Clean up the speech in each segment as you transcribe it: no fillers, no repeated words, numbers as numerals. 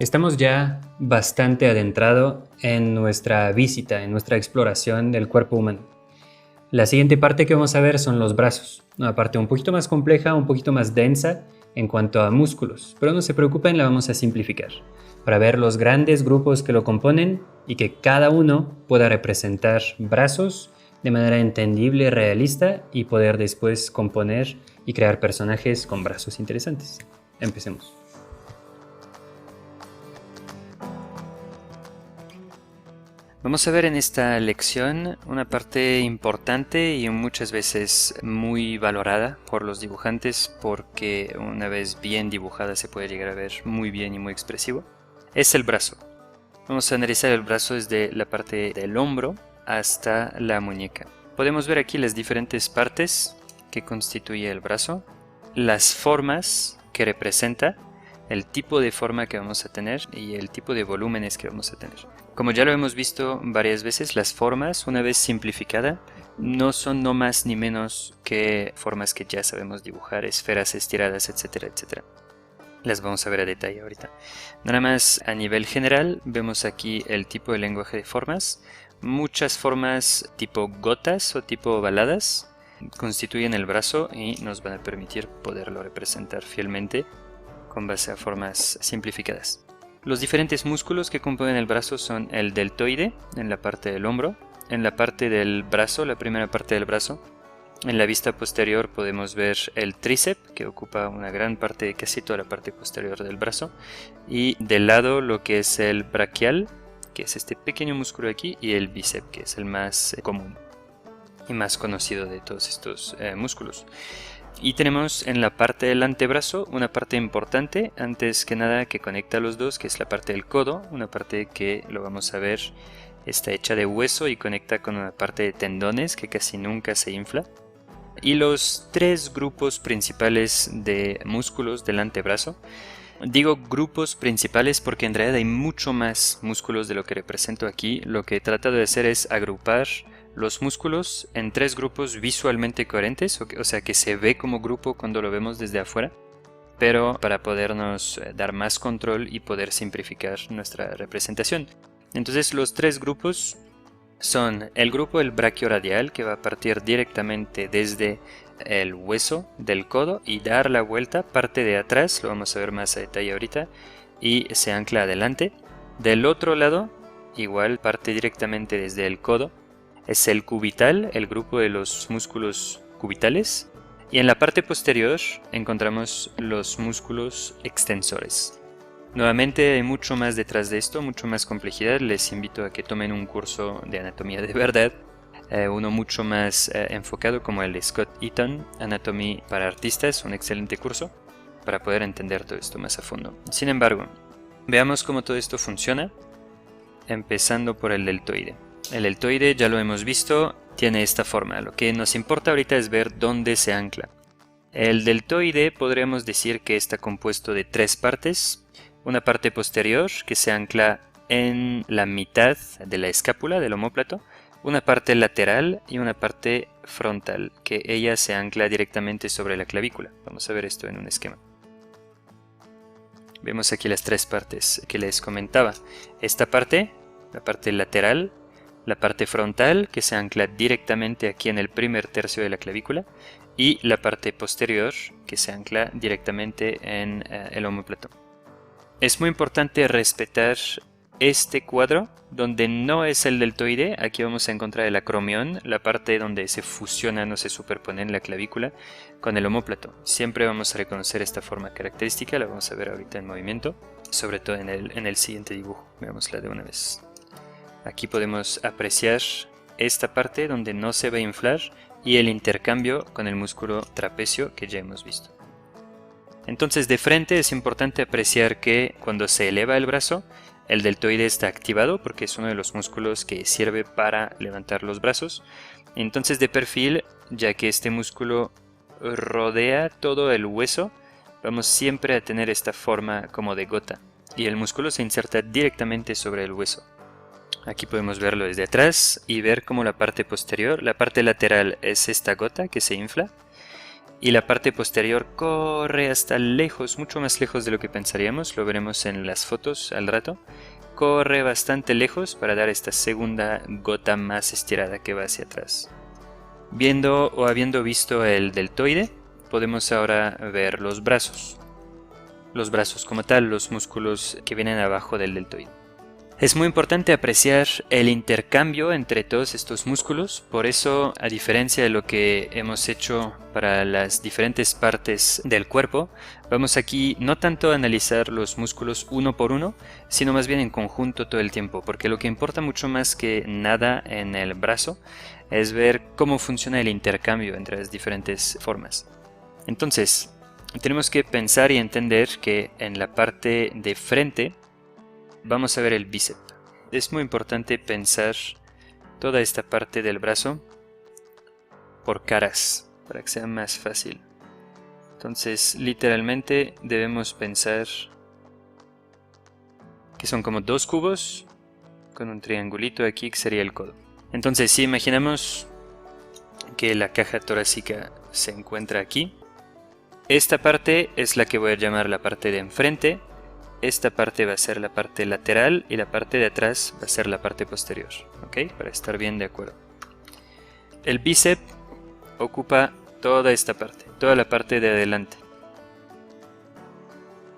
Estamos ya bastante adentrado en nuestra visita, en nuestra exploración del cuerpo humano. La siguiente parte que vamos a ver son los brazos, una parte un poquito más compleja, un poquito más densa en cuanto a músculos, pero no se preocupen, la vamos a simplificar para ver los grandes grupos que lo componen y que cada uno pueda representar brazos de manera entendible, realista y poder después componer y crear personajes con brazos interesantes. Empecemos. Vamos a ver en esta lección una parte importante y muchas veces muy valorada por los dibujantes porque una vez bien dibujada se puede llegar a ver muy bien y muy expresivo. Es el brazo. Vamos a analizar el brazo desde la parte del hombro hasta la muñeca. Podemos ver aquí las diferentes partes que constituye el brazo, las formas que representa, el tipo de forma que vamos a tener y el tipo de volúmenes que vamos a tener. Como ya lo hemos visto varias veces, las formas, una vez simplificada, no son no más ni menos que formas que ya sabemos dibujar, esferas estiradas, etcétera, etcétera. Las vamos a ver a detalle ahorita. Nada más a nivel general, vemos aquí el tipo de lenguaje de formas. Muchas formas tipo gotas o tipo baladas constituyen el brazo y nos van a permitir poderlo representar fielmente con base a formas simplificadas. Los diferentes músculos que componen el brazo son el deltoide en la parte del hombro, en la parte del brazo, la primera parte del brazo. En la vista posterior podemos ver el tríceps, que ocupa una gran parte, casi toda la parte posterior del brazo, y del lado lo que es el braquial, que es este pequeño músculo aquí, y el bíceps, que es el más común y más conocido de todos estos músculos. Y tenemos en la parte del antebrazo una parte importante, antes que nada que conecta a los dos, que es la parte del codo, una parte que lo vamos a ver está hecha de hueso y conecta con una parte de tendones que casi nunca se infla. Y los tres grupos principales de músculos del antebrazo. Digo grupos principales porque en realidad hay mucho más músculos de lo que represento aquí. Lo que he tratado de hacer es agrupar los músculos en tres grupos visualmente coherentes, o sea que se ve como grupo cuando lo vemos desde afuera, pero para podernos dar más control y poder simplificar nuestra representación. Entonces los tres grupos son el grupo del brachioradial, que va a partir directamente desde el hueso del codo y dar la vuelta, parte de atrás, lo vamos a ver más a detalle ahorita, y se ancla adelante. Del otro lado, igual parte directamente desde el codo, es el cubital, el grupo de los músculos cubitales, y en la parte posterior encontramos los músculos extensores. Nuevamente hay mucho más detrás de esto, mucho más complejidad. Les invito a que tomen un curso de anatomía de verdad, uno mucho más enfocado como el de Scott Eaton, Anatomy para Artistas, un excelente curso para poder entender todo esto más a fondo. Sin embargo, veamos cómo todo esto funciona, empezando por el deltoide. El deltoide, ya lo hemos visto, tiene esta forma. Lo que nos importa ahorita es ver dónde se ancla. El deltoide podríamos decir que está compuesto de tres partes. Una parte posterior que se ancla en la mitad de la escápula del omóplato, una parte lateral y una parte frontal, que ella se ancla directamente sobre la clavícula. Vamos a ver esto en un esquema. Vemos aquí las tres partes que les comentaba. Esta parte, la parte lateral, la parte frontal, que se ancla directamente aquí en el primer tercio de la clavícula, y la parte posterior, que se ancla directamente en el omóplato. Es muy importante respetar este cuadro, donde no es el deltoide. Aquí vamos a encontrar el acromión, la parte donde se fusionan o se superponen la clavícula con el omóplato. Siempre vamos a reconocer esta forma característica, la vamos a ver ahorita en movimiento, sobre todo en el siguiente dibujo. Veámosla de una vez. Aquí podemos apreciar esta parte donde no se va a inflar y el intercambio con el músculo trapecio que ya hemos visto. Entonces de frente es importante apreciar que cuando se eleva el brazo, el deltoide está activado porque es uno de los músculos que sirve para levantar los brazos. Entonces de perfil, ya que este músculo rodea todo el hueso, vamos siempre a tener esta forma como de gota y el músculo se inserta directamente sobre el hueso. Aquí podemos verlo desde atrás y ver cómo la parte posterior, la parte lateral es esta gota que se infla y la parte posterior corre hasta lejos, mucho más lejos de lo que pensaríamos, lo veremos en las fotos al rato. Corre bastante lejos para dar esta segunda gota más estirada que va hacia atrás. Viendo o habiendo visto el deltoide, podemos ahora ver los brazos. Los brazos como tal, los músculos que vienen abajo del deltoide. Es muy importante apreciar el intercambio entre todos estos músculos, por eso, a diferencia de lo que hemos hecho para las diferentes partes del cuerpo, vamos aquí no tanto a analizar los músculos uno por uno, sino más bien en conjunto todo el tiempo, porque lo que importa mucho más que nada en el brazo es ver cómo funciona el intercambio entre las diferentes formas. Entonces, tenemos que pensar y entender que en la parte de frente vamos a ver el bíceps. Es muy importante pensar toda esta parte del brazo por caras, para que sea más fácil. Entonces, literalmente debemos pensar que son como dos cubos con un triangulito aquí que sería el codo. Entonces, si imaginamos que la caja torácica se encuentra aquí, esta parte es la que voy a llamar la parte de enfrente. Esta parte va a ser la parte lateral y la parte de atrás va a ser la parte posterior, ¿ok? Para estar bien de acuerdo. El bíceps ocupa toda esta parte, toda la parte de adelante.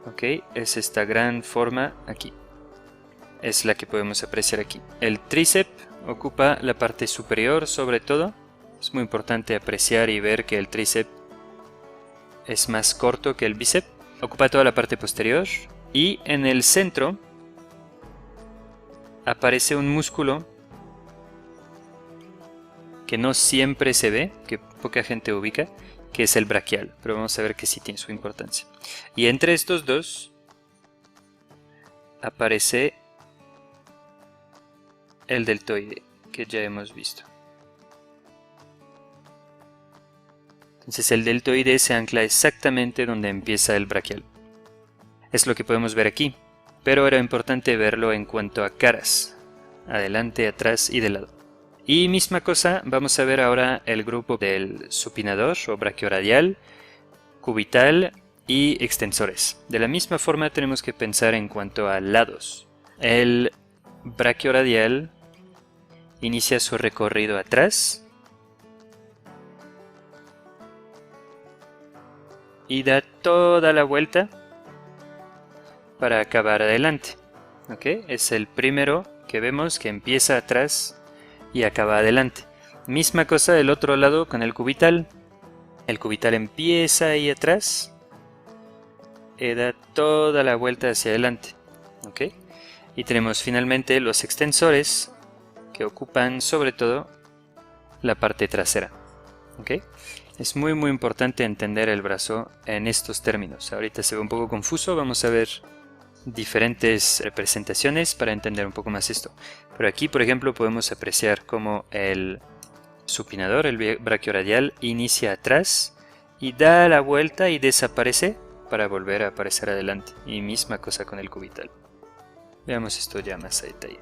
¿Ok? Es esta gran forma aquí. Es la que podemos apreciar aquí. El tríceps ocupa la parte superior sobre todo. Es muy importante apreciar y ver que el tríceps es más corto que el bíceps. Ocupa toda la parte posterior. Y en el centro aparece un músculo que no siempre se ve, que poca gente ubica, que es el braquial, pero vamos a ver que sí tiene su importancia. Y entre estos dos aparece el deltoide, que ya hemos visto. Entonces el deltoide se ancla exactamente donde empieza el braquial. Es lo que podemos ver aquí, pero era importante verlo en cuanto a caras, adelante, atrás y de lado. Y misma cosa, vamos a ver ahora el grupo del supinador o brachioradial, cubital y extensores. De la misma forma tenemos que pensar en cuanto a lados. El brachioradial inicia su recorrido atrás y da toda la vuelta para acabar adelante. ¿Okay? Es el primero que vemos que empieza atrás y acaba adelante. Misma cosa del otro lado con el cubital. El cubital empieza ahí atrás y da toda la vuelta hacia adelante. ¿Okay? Y tenemos finalmente los extensores que ocupan sobre todo la parte trasera. ¿Okay? Es muy importante entender el brazo en estos términos. Ahorita se ve un poco confuso, vamos a ver diferentes representaciones para entender un poco más esto. Pero aquí, por ejemplo, podemos apreciar cómo el supinador, el brachioradial, inicia atrás y da la vuelta y desaparece para volver a aparecer adelante. Y misma cosa con el cubital. Veamos esto ya más a detalle.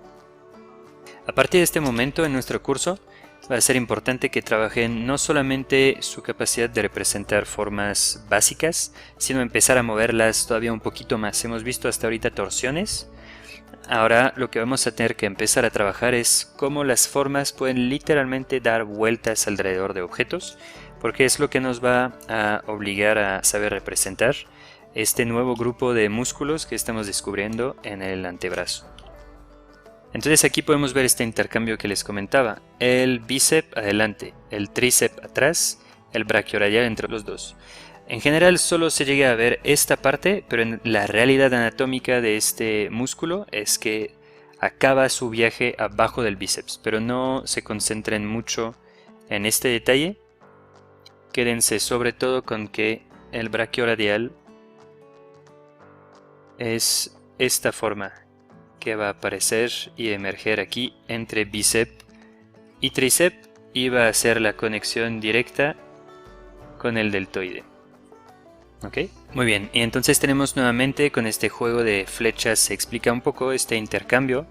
A partir de este momento en nuestro curso va a ser importante que trabajen no solamente su capacidad de representar formas básicas, sino empezar a moverlas todavía un poquito más. Hemos visto hasta ahorita torsiones. Ahora lo que vamos a tener que empezar a trabajar es cómo las formas pueden literalmente dar vueltas alrededor de objetos, porque es lo que nos va a obligar a saber representar este nuevo grupo de músculos que estamos descubriendo en el antebrazo. Entonces aquí podemos ver este intercambio que les comentaba, el bíceps adelante, el tríceps atrás, el brachioradial entre los dos. En general solo se llega a ver esta parte, pero en la realidad anatómica de este músculo es que acaba su viaje abajo del bíceps, pero no se concentren mucho en este detalle. Quédense sobre todo con que el brachioradial es esta forma que va a aparecer y emerger aquí entre bíceps y tríceps y va a hacer la conexión directa con el deltoide. ¿Ok? Muy bien, y entonces tenemos nuevamente con este juego de flechas se explica un poco este intercambio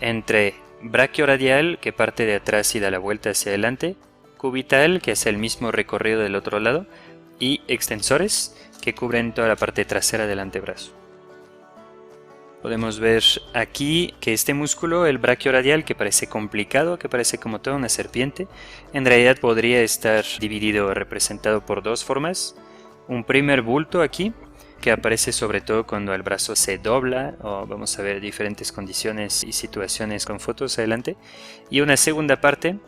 entre brachioradial, que parte de atrás y da la vuelta hacia adelante, cubital, que hace el mismo recorrido del otro lado, y extensores que cubren toda la parte trasera del antebrazo. Podemos ver aquí que este músculo, el brachioradial, que parece complicado, que parece como toda una serpiente, en realidad podría estar dividido o representado por dos formas. Un primer bulto aquí, que aparece sobre todo cuando el brazo se dobla, o vamos a ver diferentes condiciones y situaciones con fotos adelante. Y una segunda parte,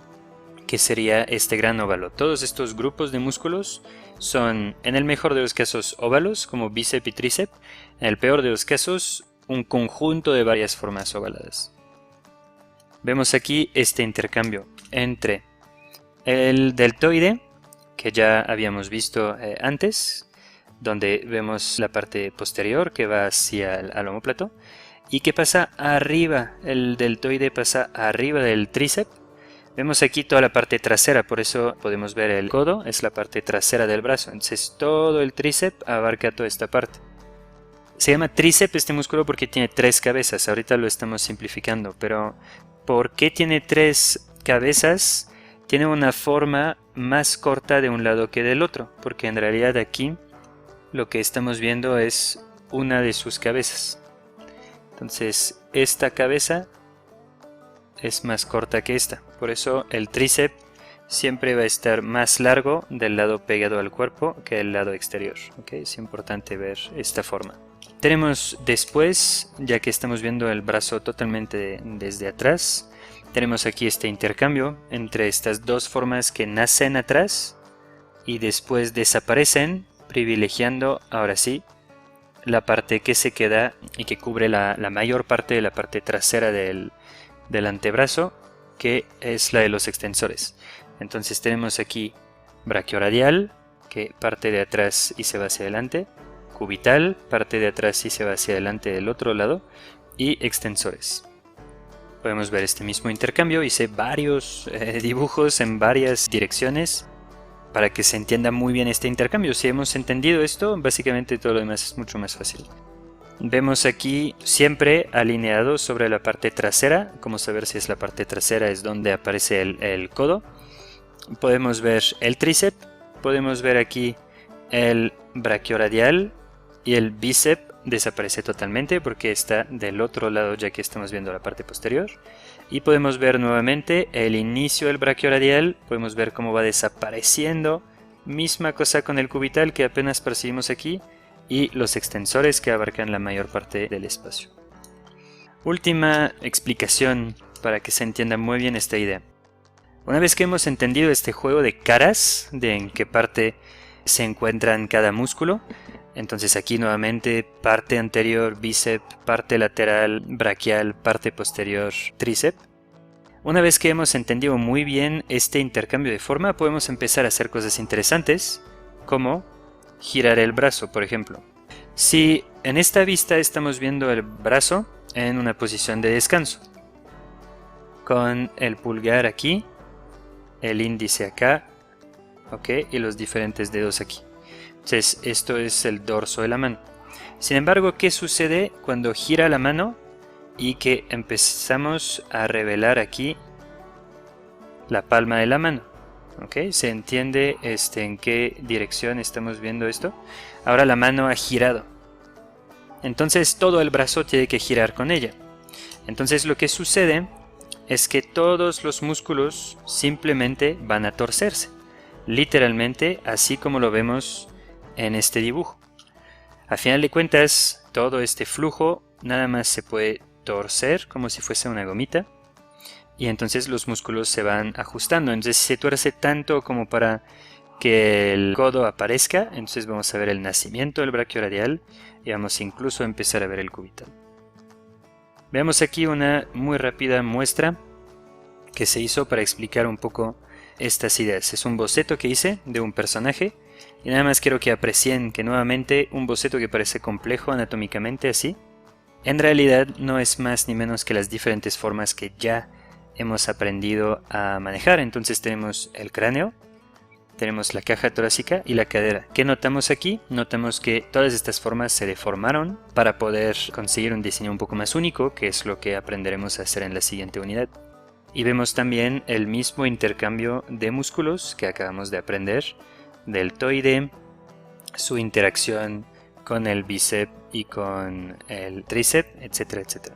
que sería este gran óvalo. Todos estos grupos de músculos son, en el mejor de los casos, óvalos, como bíceps y tríceps. En el peor de los casos, un conjunto de varias formas ovaladas. Vemos aquí este intercambio entre el deltoide, que ya habíamos visto antes, donde vemos la parte posterior que va hacia el omóplato, y que pasa arriba, el deltoide pasa arriba del tríceps. Vemos aquí toda la parte trasera, por eso podemos ver el codo, es la parte trasera del brazo, entonces todo el tríceps abarca toda esta parte. Se llama tríceps este músculo porque tiene 3 cabezas, ahorita lo estamos simplificando, pero ¿por qué tiene 3 cabezas? Tiene una forma más corta de un lado que del otro, porque en realidad aquí lo que estamos viendo es una de sus cabezas. Entonces esta cabeza es más corta que esta, por eso el tríceps siempre va a estar más largo del lado pegado al cuerpo que el lado exterior. ¿Okay? Es importante ver esta forma. Tenemos después, ya que estamos viendo el brazo totalmente desde atrás, tenemos aquí este intercambio entre estas dos formas que nacen atrás y después desaparecen, privilegiando ahora sí la parte que se queda y que cubre la mayor parte de la parte trasera del antebrazo, que es la de los extensores. Entonces tenemos aquí brachioradial, que parte de atrás y se va hacia adelante, cubital, parte de atrás y se va hacia adelante del otro lado, y extensores. Podemos ver este mismo intercambio, hice varios dibujos en varias direcciones para que se entienda muy bien este intercambio. Si hemos entendido esto, básicamente todo lo demás es mucho más fácil. Vemos aquí siempre alineado sobre la parte trasera, como saber si es la parte trasera es donde aparece el codo. Podemos ver el tríceps, podemos ver aquí el brachioradial y el bíceps desaparece totalmente porque está del otro lado ya que estamos viendo la parte posterior. Y podemos ver nuevamente el inicio del brachioradial, podemos ver cómo va desapareciendo, misma cosa con el cubital que apenas percibimos aquí, y los extensores que abarcan la mayor parte del espacio. Última explicación para que se entienda muy bien esta idea. Una vez que hemos entendido este juego de caras, de en qué parte se encuentran cada músculo, entonces aquí nuevamente parte anterior bíceps, parte lateral braquial, parte posterior tríceps. Una vez que hemos entendido muy bien este intercambio de forma, podemos empezar a hacer cosas interesantes, como girar el brazo, por ejemplo. Si en esta vista estamos viendo el brazo en una posición de descanso, con el pulgar aquí, el índice acá, ¿okay? Y los diferentes dedos aquí. Entonces esto es el dorso de la mano. Sin embargo, ¿qué sucede cuando gira la mano y que empezamos a revelar aquí la palma de la mano? ¿Okay? ¿Se entiende en qué dirección estamos viendo esto? Ahora la mano ha girado. Entonces todo el brazo tiene que girar con ella. Entonces lo que sucede es que todos los músculos simplemente van a torcerse. Literalmente, así como lo vemos en este dibujo. A final de cuentas, todo este flujo nada más se puede torcer como si fuese una gomita. Y entonces los músculos se van ajustando. Entonces si se tuerce tanto como para que el codo aparezca, entonces vamos a ver el nacimiento del brachioradial y vamos incluso a empezar a ver el cubital. Veamos aquí una muy rápida muestra que se hizo para explicar un poco estas ideas. Es un boceto que hice de un personaje y nada más quiero que aprecien que nuevamente un boceto que parece complejo anatómicamente así, en realidad no es más ni menos que las diferentes formas que ya hemos aprendido a manejar. Entonces tenemos el cráneo, tenemos la caja torácica y la cadera. ¿Qué notamos aquí? Notamos que todas estas formas se deformaron para poder conseguir un diseño un poco más único, que es lo que aprenderemos a hacer en la siguiente unidad. Y vemos también el mismo intercambio de músculos que acabamos de aprender, deltoide, su interacción con el bíceps y con el tríceps, etcétera, etcétera.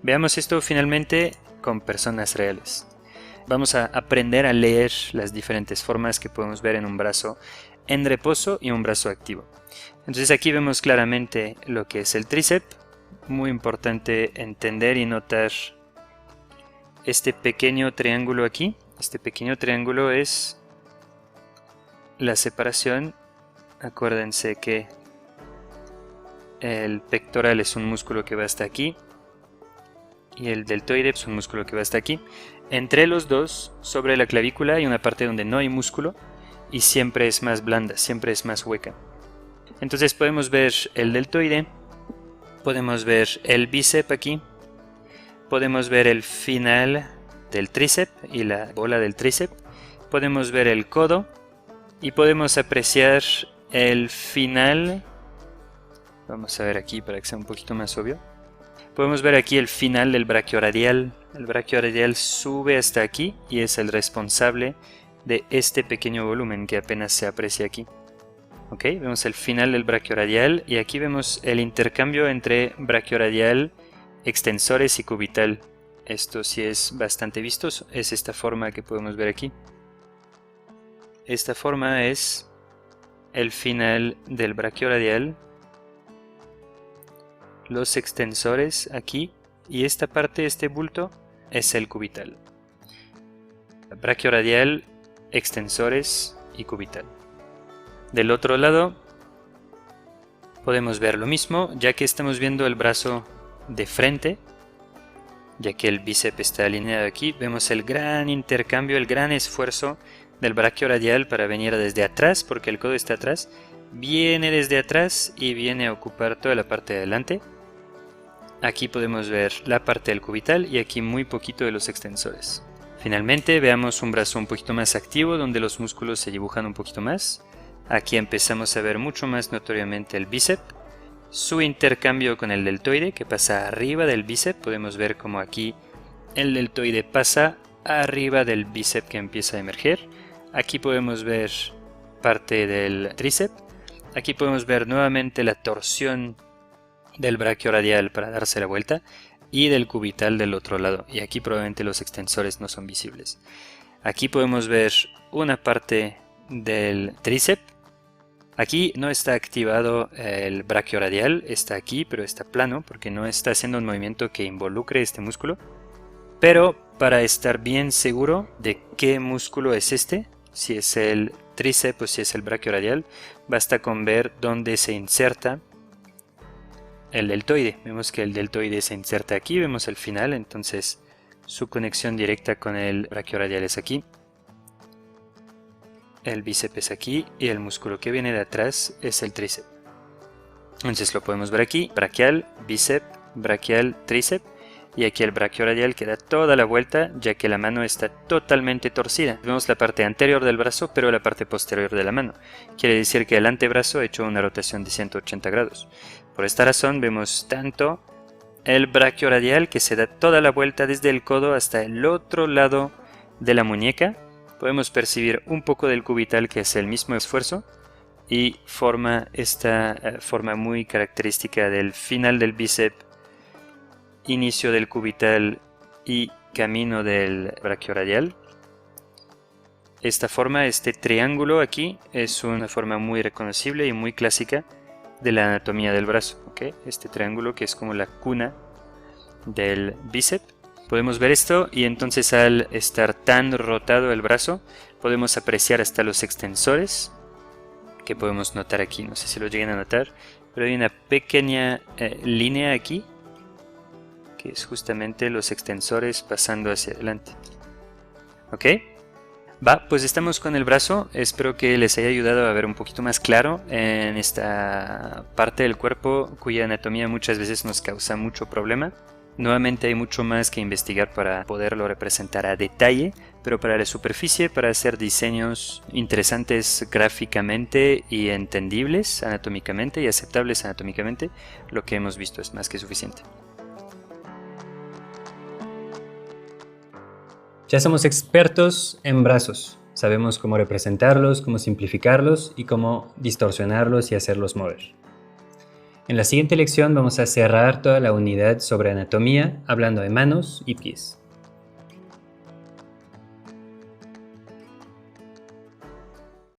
Veamos esto finalmente con personas reales. Vamos a aprender a leer las diferentes formas que podemos ver en un brazo en reposo y un brazo activo. Entonces aquí vemos claramente lo que es el tríceps. Muy importante entender y notar este pequeño triángulo aquí. Este pequeño triángulo es la separación. Acuérdense que el pectoral es un músculo que va hasta aquí y el deltoide es un músculo que va hasta aquí. Entre los dos, sobre la clavícula, hay una parte donde no hay músculo y siempre es más blanda, siempre es más hueca. Entonces podemos ver el deltoide, podemos ver el bíceps aquí, podemos ver el final del tríceps y la bola del tríceps, podemos ver el codo y podemos apreciar el final. Vamos a ver aquí para que sea un poquito más obvio. Podemos ver aquí el final del brachioradial. El brachioradial sube hasta aquí y es el responsable de este pequeño volumen que apenas se aprecia aquí. Ok, vemos el final del brachioradial y aquí vemos el intercambio entre brachioradial, extensores y cubital. Esto sí es bastante vistoso, es esta forma que podemos ver aquí. Esta forma es el final del brachioradial, los extensores aquí y esta parte, este bulto, es el cubital. Brachioradial, extensores y cubital. Del otro lado podemos ver lo mismo, ya que estamos viendo el brazo de frente, ya que el bíceps está alineado aquí, vemos el gran intercambio, el gran esfuerzo del brachioradial para venir desde atrás, porque el codo está atrás, viene desde atrás y viene a ocupar toda la parte de adelante. Aquí podemos ver la parte del cubital y aquí muy poquito de los extensores. Finalmente veamos un brazo un poquito más activo donde los músculos se dibujan un poquito más. Aquí empezamos a ver mucho más notoriamente el bíceps, su intercambio con el deltoide que pasa arriba del bíceps. Podemos ver como aquí el deltoide pasa arriba del bíceps que empieza a emerger. Aquí podemos ver parte del tríceps. Aquí podemos ver nuevamente la torsión del brachioradial para darse la vuelta y del cubital del otro lado, y aquí probablemente los extensores no son visibles. Aquí podemos ver una parte del tríceps. Aquí no está activado el brachioradial, está aquí pero está plano porque no está haciendo un movimiento que involucre este músculo. Pero para estar bien seguro de qué músculo es este, si es el tríceps o si es el brachioradial, basta con ver dónde se inserta el deltoide. Vemos que el deltoide se inserta aquí, vemos el final, entonces su conexión directa con el brachioradial es aquí. El bíceps es aquí y el músculo que viene de atrás es el tríceps. Entonces lo podemos ver aquí, brachial, bíceps, brachial, tríceps, y aquí el brachioradial que da toda la vuelta ya que la mano está totalmente torcida. Vemos la parte anterior del brazo pero la parte posterior de la mano. Quiere decir que el antebrazo ha hecho una rotación de 180 grados. Por esta razón vemos tanto el brachioradial que se da toda la vuelta desde el codo hasta el otro lado de la muñeca. Podemos percibir un poco del cubital que hace el mismo esfuerzo y forma esta forma muy característica del final del bíceps, inicio del cubital y camino del brachioradial. Esta forma, este triángulo aquí, es una forma muy reconocible y muy clásica de la anatomía del brazo. ¿Okay? Este triángulo que es como la cuna del bíceps. Podemos ver esto y entonces al estar tan rotado el brazo podemos apreciar hasta los extensores que podemos notar aquí. No sé si lo lleguen a notar, pero hay una pequeña línea aquí que es justamente los extensores pasando hacia adelante. ¿Ok? Va, pues estamos con el brazo. Espero que les haya ayudado a ver un poquito más claro en esta parte del cuerpo cuya anatomía muchas veces nos causa mucho problema. Nuevamente hay mucho más que investigar para poderlo representar a detalle, pero para la superficie, para hacer diseños interesantes gráficamente y entendibles anatómicamente y aceptables anatómicamente, lo que hemos visto es más que suficiente. Ya somos expertos en brazos. Sabemos cómo representarlos, cómo simplificarlos y cómo distorsionarlos y hacerlos mover. En la siguiente lección vamos a cerrar toda la unidad sobre anatomía hablando de manos y pies.